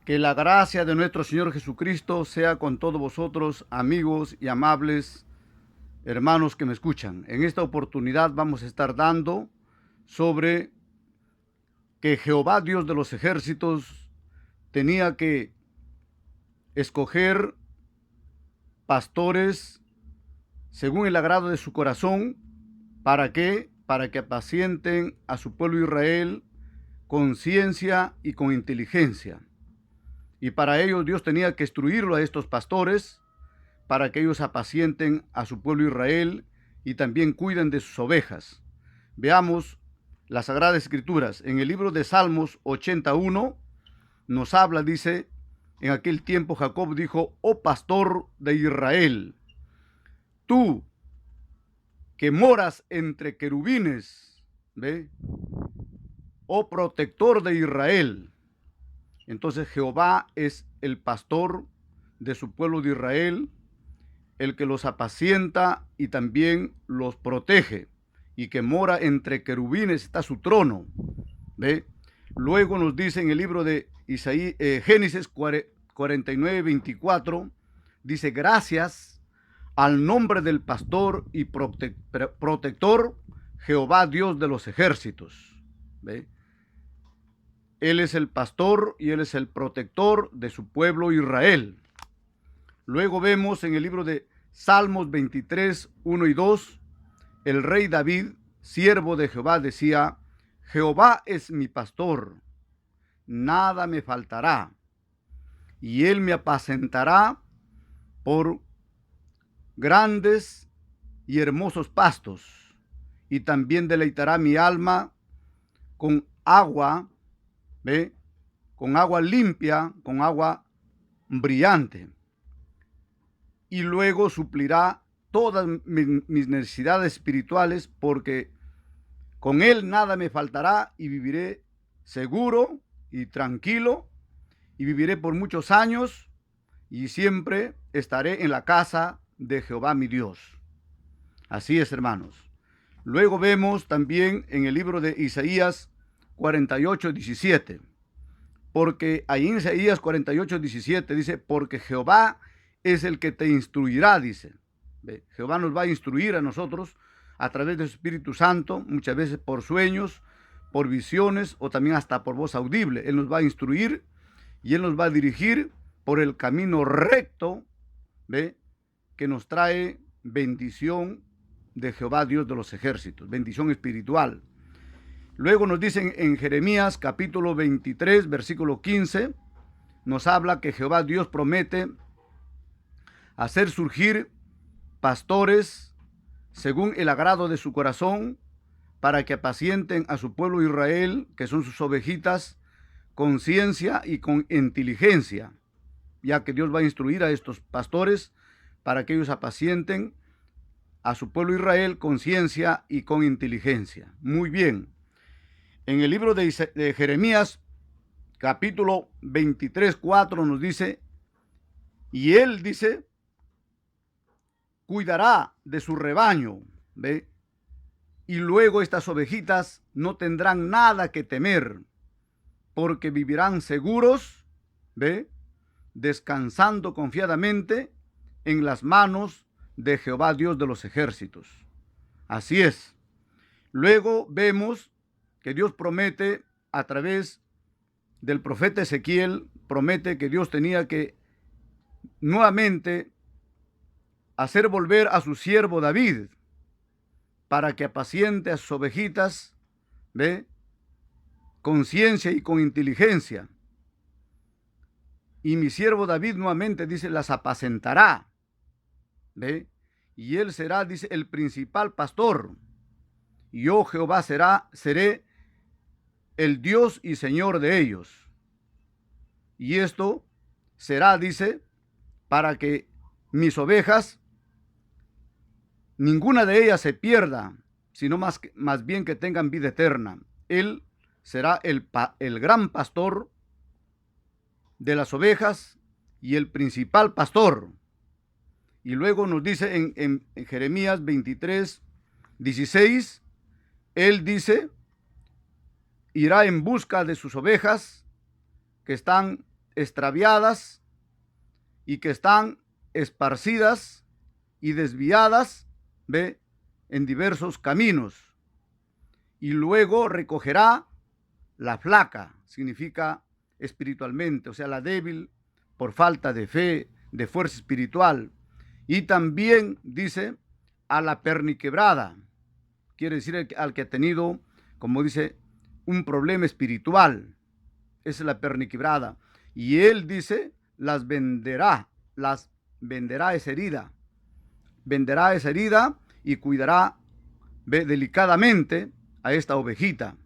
Que la gracia de nuestro Señor Jesucristo sea con todos vosotros, amigos y amables hermanos que me escuchan. En esta oportunidad vamos a estar dando sobre que Jehová, Dios de los ejércitos, tenía que escoger pastores según el agrado de su corazón. ¿Para qué? Para que apacienten a su pueblo Israel con ciencia y con inteligencia. Y para ello Dios tenía que instruirlo a estos pastores para que ellos apacienten a su pueblo Israel y también cuiden de sus ovejas. Veamos las Sagradas Escrituras. En el libro de Salmos 81 nos habla, dice, en aquel tiempo Jacob dijo: oh pastor de Israel, tú que moras entre querubines, ¿ve? Oh protector de Israel. Entonces Jehová es el pastor de su pueblo de Israel, el que los apacienta y también los protege, y que mora entre querubines, está su trono. ¿Ve? Luego nos dice en el libro de Génesis 49, 24, dice: gracias al nombre del pastor y protector, Jehová Dios de los ejércitos. ¿Ve? Él es el pastor y él es el protector de su pueblo Israel. Luego vemos en el libro de Salmos 23, 1 y 2, el rey David, siervo de Jehová, decía: Jehová es mi pastor, nada me faltará, y él me apacentará por grandes y hermosos pastos, y también deleitará mi alma con agua, ¿ve? Con agua limpia, con agua brillante. Y luego suplirá todas mis necesidades espirituales, porque con él nada me faltará y viviré seguro y tranquilo, y viviré por muchos años y siempre estaré en la casa de Jehová mi Dios. Así es, hermanos. Luego vemos también en el libro de Isaías 48, 17, porque ahí en Isaías 48, 17 dice: porque Jehová es el que te instruirá, dice. ¿Ve? Jehová nos va a instruir a nosotros a través del Espíritu Santo, muchas veces por sueños, por visiones o también hasta por voz audible. Él nos va a instruir y él nos va a dirigir por el camino recto, ¿ve? Que nos trae bendición de Jehová Dios de los ejércitos, bendición espiritual. Luego nos dicen en Jeremías capítulo 23, versículo 15, nos habla que Jehová Dios promete hacer surgir pastores según el agrado de su corazón, para que apacienten a su pueblo Israel, que son sus ovejitas, con ciencia y con inteligencia, ya que Dios va a instruir a estos pastores para que ellos apacienten a su pueblo Israel con ciencia y con inteligencia. Muy bien. En el libro de Jeremías, capítulo 23, 4, nos dice: y él, dice, cuidará de su rebaño, ¿ve? Y luego estas ovejitas no tendrán nada que temer, porque vivirán seguros, ¿ve? Descansando confiadamente en las manos de Jehová Dios de los ejércitos. Así es. Luego vemos que Dios promete a través del profeta Ezequiel, promete que Dios tenía que nuevamente hacer volver a su siervo David para que apaciente a sus ovejitas, ¿ve? Con ciencia y con inteligencia. Y mi siervo David nuevamente, dice, las apacentará, ¿ve? Y él será, dice, el principal pastor. Y yo, Jehová, seré el Dios y Señor de ellos. Y esto será, dice, para que mis ovejas, ninguna de ellas se pierda, sino más bien que tengan vida eterna. Él será el gran pastor de las ovejas y el principal pastor. Y luego nos dice en Jeremías 23, 16, él dice: irá en busca de sus ovejas que están extraviadas y que están esparcidas y desviadas, ¿ve?, en diversos caminos. Y luego recogerá la flaca, significa espiritualmente, o sea, la débil por falta de fe, de fuerza espiritual. Y también dice a la perniquebrada, quiere decir al que ha tenido, como dice, un problema espiritual. Esa es la perniquebrada. Y él dice, las venderá esa herida. Venderá esa herida y cuidará delicadamente a esta ovejita.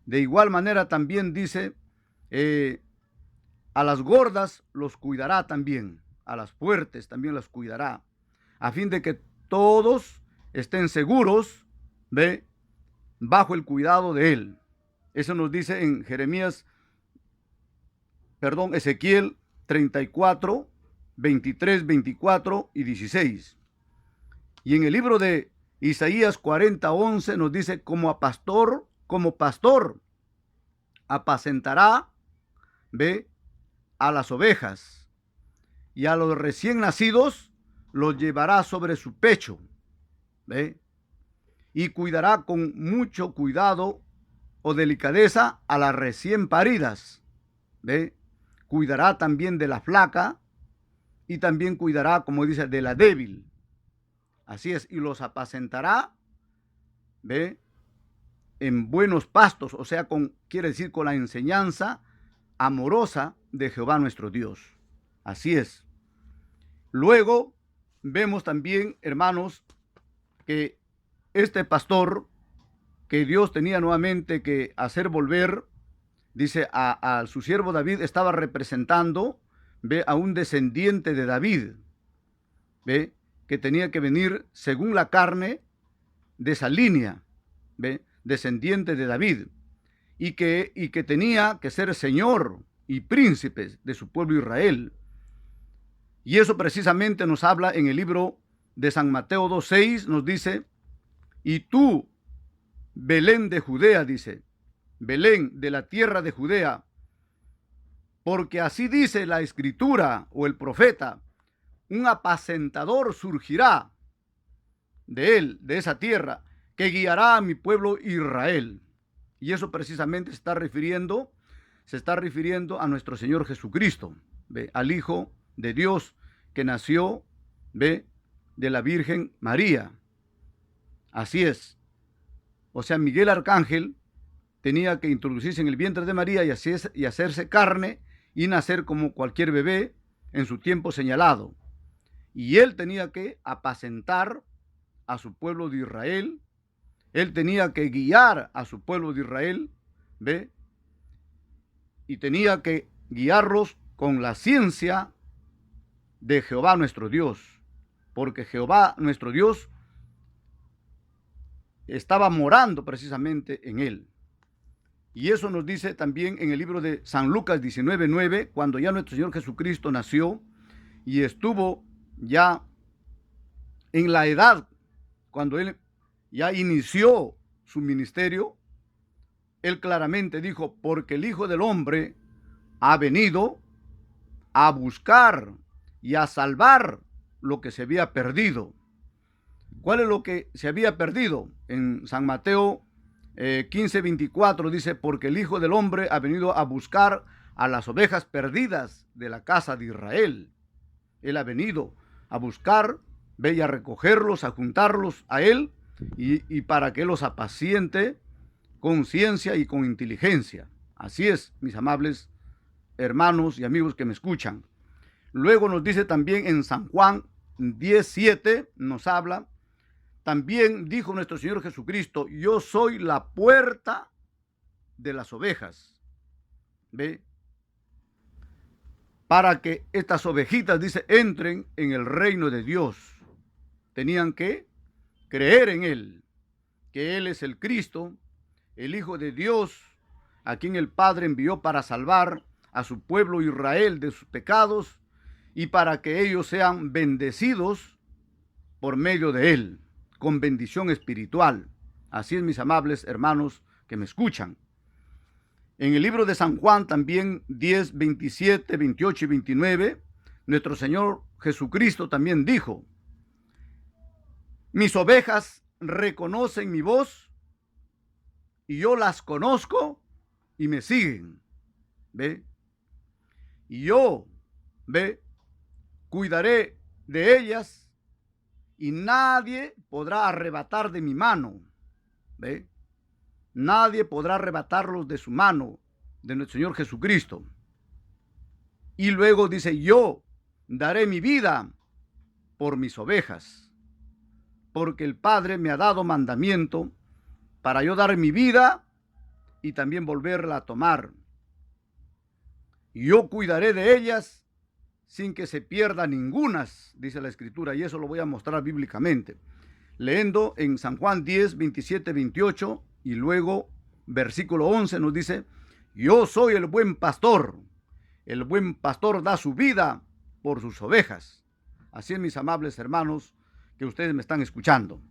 De igual manera también dice, a las gordas los cuidará también, a las fuertes también las cuidará, a fin de que todos estén seguros, ¿ve?, bajo el cuidado de él. Eso nos dice en Ezequiel 34, 23, 24 y 16. Y en el libro de Isaías 40, 11 nos dice, como pastor apacentará, ve, a las ovejas, y a los recién nacidos los llevará sobre su pecho, ve, y cuidará con mucho cuidado o delicadeza a las recién paridas, ve, cuidará también de la flaca y también cuidará, como dice, de la débil. Así es, y los apacentará, ve, en buenos pastos, o sea, quiere decir con la enseñanza amorosa de Jehová nuestro Dios. Así es. Luego vemos también, hermanos, que este pastor que Dios tenía nuevamente que hacer volver, dice, a su siervo David, estaba representando, ve, a un descendiente de David, ve, que tenía que venir según la carne de esa línea, ve, descendiente de David, y que tenía que ser señor y príncipe de su pueblo Israel. Y eso precisamente nos habla en el libro de San Mateo 2:6, nos dice, y tú, Belén de Judea, dice, Belén de la tierra de Judea, porque así dice la escritura o el profeta, un apacentador surgirá de él, de esa tierra, que guiará a mi pueblo Israel. Y eso precisamente se está refiriendo a nuestro Señor Jesucristo, ¿ve?, al Hijo de Dios que nació, ¿ve?, de la Virgen María. Así es. O sea, Miguel Arcángel tenía que introducirse en el vientre de María y hacerse carne y nacer como cualquier bebé en su tiempo señalado. Y él tenía que apacentar a su pueblo de Israel. Él tenía que guiar a su pueblo de Israel, ¿ve? Y tenía que guiarlos con la ciencia de Jehová nuestro Dios, porque Jehová nuestro Dios estaba morando precisamente en él. Y eso nos dice también en el libro de San Lucas 19:9, cuando ya nuestro Señor Jesucristo nació y estuvo ya en la edad, cuando él ya inició su ministerio, él claramente dijo, porque el Hijo del Hombre ha venido a buscar y a salvar lo que se había perdido. ¿Cuál es lo que se había perdido? En San Mateo 15:24 dice, porque el Hijo del Hombre ha venido a buscar a las ovejas perdidas de la casa de Israel. Él ha venido a buscar, ve, y a recogerlos, a juntarlos a él, y para que los apaciente con ciencia y con inteligencia. Así es, mis amables hermanos y amigos que me escuchan. Luego nos dice también en San Juan 10:7, nos habla, también dijo nuestro Señor Jesucristo, yo soy la puerta de las ovejas. ¿Ve? Para que estas ovejitas, dice, entren en el reino de Dios. Tenían que creer en Él, que Él es el Cristo, el Hijo de Dios, a quien el Padre envió para salvar a su pueblo Israel de sus pecados y para que ellos sean bendecidos por medio de Él, con bendición espiritual. Así es, mis amables hermanos que me escuchan. En el libro de San Juan también 10, 27, 28 y 29, nuestro Señor Jesucristo también dijo: mis ovejas reconocen mi voz y yo las conozco y me siguen. ¿Ve? Y yo, ¿ve?, cuidaré de ellas y nadie podrá arrebatar de mi mano. ¿Ve? Nadie podrá arrebatarlos de su mano, de nuestro Señor Jesucristo. Y luego dice: yo daré mi vida por mis ovejas, porque el Padre me ha dado mandamiento para yo dar mi vida y también volverla a tomar. Yo cuidaré de ellas sin que se pierda ningunas, dice la Escritura, y eso lo voy a mostrar bíblicamente, leyendo en San Juan 10, 27, 28, y luego versículo 11 nos dice: yo soy el buen pastor da su vida por sus ovejas. Así es, mis amables hermanos, que ustedes me están escuchando.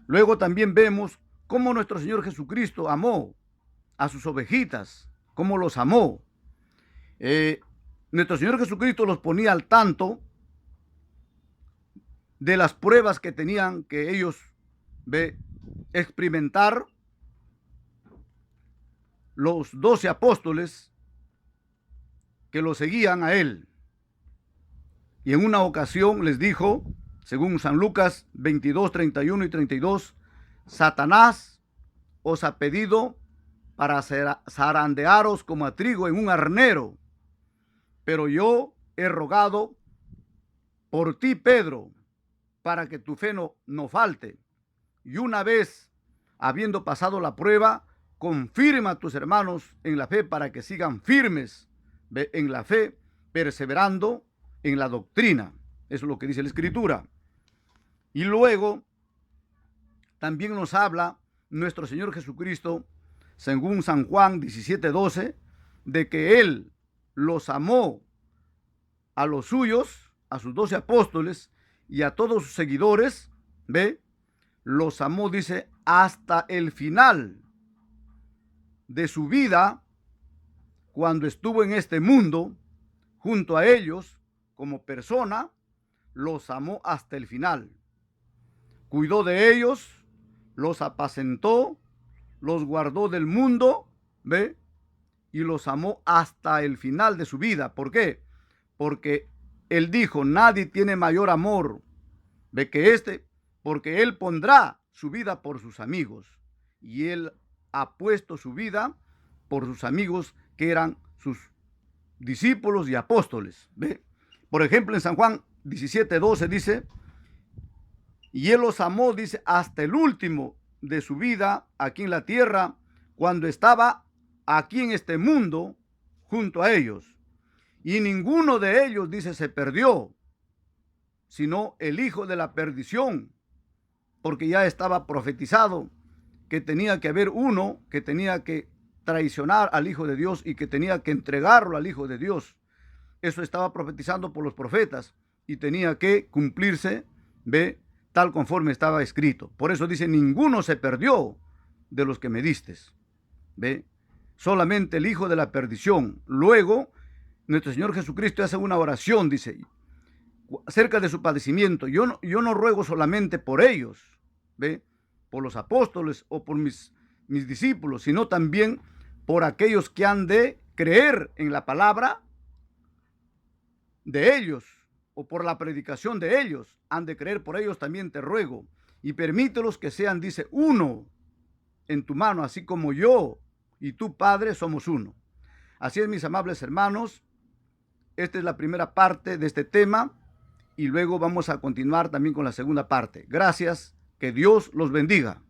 Luego también vemos cómo nuestro Señor Jesucristo amó a sus ovejitas, cómo los amó. Nuestro Señor Jesucristo los ponía al tanto de las pruebas que tenían que ellos experimentar. Los 12 apóstoles que lo seguían a él. Y en una ocasión les dijo, según San Lucas 22, 31 y 32, Satanás os ha pedido para zarandearos como a trigo en un arnero, pero yo he rogado por ti, Pedro, para que tu fe no falte. Y una vez habiendo pasado la prueba, confirma a tus hermanos en la fe para que sigan firmes en la fe, perseverando en la doctrina. Eso es lo que dice la Escritura. Y luego también nos habla nuestro Señor Jesucristo, según San Juan 17:12, de que Él los amó a los suyos, a sus 12 apóstoles y a todos sus seguidores, los amó, dice, hasta el final de su vida, cuando estuvo en este mundo junto a ellos como persona. Los amó hasta el final. Cuidó de ellos, los apacentó, los guardó del mundo, y los amó hasta el final de su vida. ¿Por qué? Porque Él dijo: nadie tiene mayor amor que este, porque Él pondrá su vida por sus amigos. Y Él ha puesto su vida por sus amigos, que eran sus discípulos y apóstoles. Por ejemplo, en San Juan 17:12 dice: y Él los amó, dice, hasta el último de su vida aquí en la tierra, cuando estaba aquí en este mundo junto a ellos. Y ninguno de ellos, dice, se perdió, sino el hijo de la perdición, porque ya estaba profetizado que tenía que haber uno que tenía que traicionar al Hijo de Dios y que tenía que entregarlo al Hijo de Dios. Eso estaba profetizando por los profetas y tenía que cumplirse, tal conforme estaba escrito. Por eso dice: ninguno se perdió de los que me distes. Solamente el hijo de la perdición. Luego, nuestro Señor Jesucristo hace una oración, dice, acerca de su padecimiento. Yo no ruego solamente por ellos, por los apóstoles o por mis discípulos, sino también por aquellos que han de creer en la palabra de ellos, o por la predicación de ellos, han de creer por ellos. También te ruego, y permítelos que sean, dice, uno en tu mano, así como yo y tu Padre somos uno. Así es, mis amables hermanos, esta es la primera parte de este tema, y luego vamos a continuar también con la segunda parte. Gracias, que Dios los bendiga.